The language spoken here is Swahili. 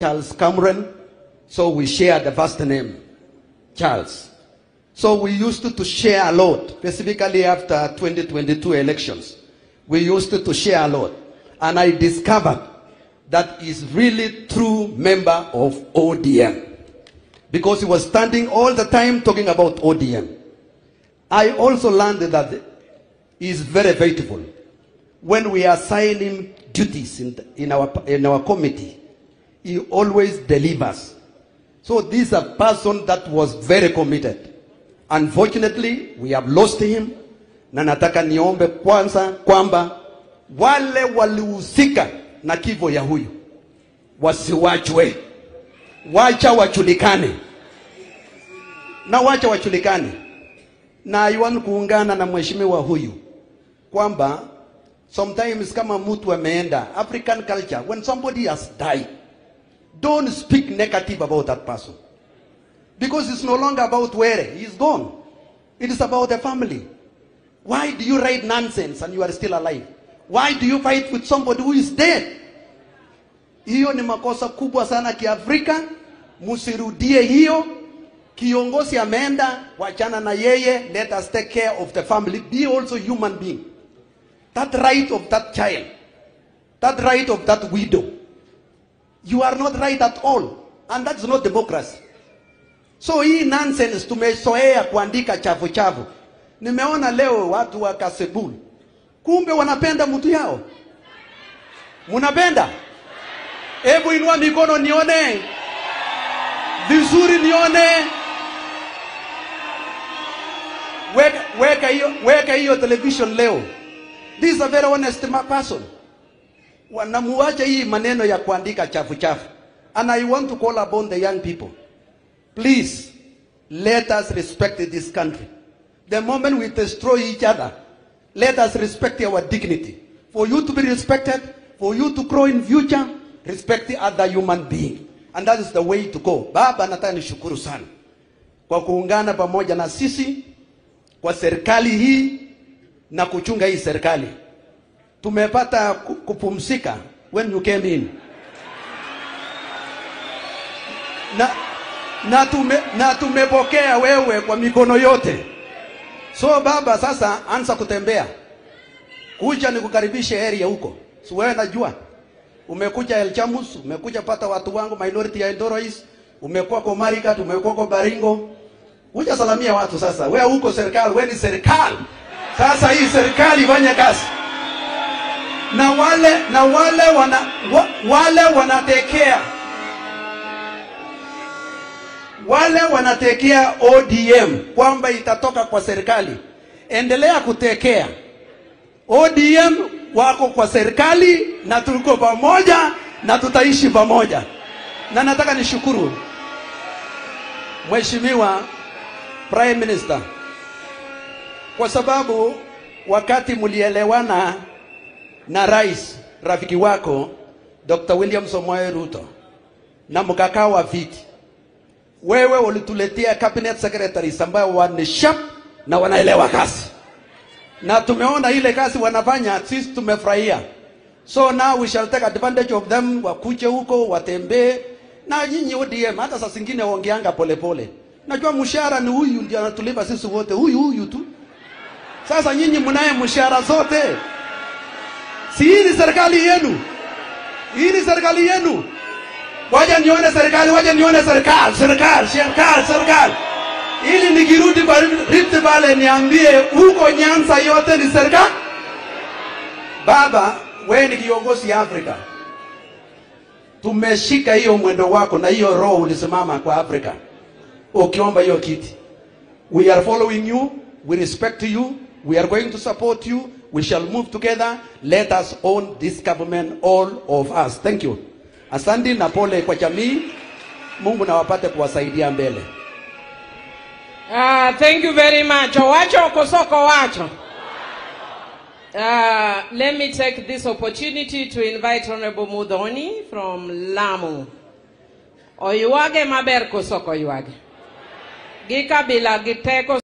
Charles Cameron, so we share the first name, Charles. So we used to share a lot, specifically after 2022 elections. We used to share a lot. And I discovered that he's really true member of ODM. Because he was standing all the time talking about ODM. I also learned that he's very faithful. When we assign him duties in our committee, he always delivers. So this is a person that was very committed. Unfortunately, we have lost him. Na nataka niombe kwanza kwamba wale walihusika na kifo ya huyu wasiwachwe. Wacha wajulikane. Na wacha wajulikane. Na iwan kuungana na mheshimiwa huyu kwamba sometimes kama mtu ameenda African culture, when somebody has died, don't speak negative about that person. Because it's no longer about where he's gone. It is about the family. Why do you write nonsense and you are still alive? Why do you fight with somebody who is dead? Hiyo ni makosa kubwa sana kiafrika. Musirudie hiyo. Kiongozi ameenda, wachana na yeye. Let us take care of the family. Be also human being. That right of that child, that right of that widow, you are not right at all. And that's not democracy. So hii nonsense tumezoea kuandika chafu chafu. Nimeona leo watu wa Kasebul, kumbe wanapenda mtu yao. Munapenda? Hebu inua mikono nione. Vizuri nione. Weka hiyo television leo. This is a very honest person. Wanamuacha hii maneno ya kuandika chafu chafu. And I want to call upon the young people. Please, let us respect this country. The moment we destroy each other, let us respect our dignity. For you to be respected, for you to grow in future, respect the other human being. And that is the way to go. Baba, nataka nishukuru sana kwa kuungana pamoja na sisi kwa serikali hii na kuchunga hii serikali. Tumepata kupumzika when you came in. Na tumepokea wewe kwa mikono yote. So baba, sasa anza kutembea. Kuja nikukaribishe area huko. So wewe najua. Umekuja El Chamus, umekuja pata watu wangu minority ya Eldoret, umekuwa kwa Marigat, umekuwa kwa Baringo. Kuja salamia watu sasa. Wewe huko serikali, wewe ni serikali. Sasa hii serikali fanya kazi. Na wale wanatekea. Wale wanatekea ODM kwamba itatoka kwa serikali. Endelea kutekea. ODM wako kwa serikali na tuko pamoja na tutaishi pamoja. Na nataka nishukuru Mheshimiwa Prime Minister kwa sababu wakati mlielewana na rais rafiki wako Dr. William Samoei Ruto na mkakaa wa viti, wewe ulituletea cabinet secretaries ambao wana sharp na wanaelewa kazi. Na tumeona ile kazi wanafanya, sisi tumefurahia. So now we shall take advantage of them, wakuje huko, watembee. Na nyinyi ODM, hata saa zingine ongeanga polepole. Najua mshahara ni huyu ndio anatulipa sisi wote, huyu tu. Sasa nyinyi mnaye mshahara zote. Si hii ni serikali yenu. Hii ni serikali yenu. Waje nione serikali, waje nione serikali. Ili nikirudi kwa Rift Valley niambie huko Nyanza yote ni serikali. Baba, wewe ni kiongozi Afrika. Tumeshika hiyo mwendo wako na hiyo roho ulisimama kwa Afrika. Ukiomba hiyo kiti. We are following you, we respect you, we are going to support you, we shall move together. Let us own this government, all of us. Thank you. Asante na pole kwa jamii. Mungu na wapate kuwasaidia mbele. Thank you very much. Wacho kosoko wacho. Let me take this opportunity to invite Honorable Mudhoni from Lamu. Oyuage maber kosoko oyuage. Gikabila giteko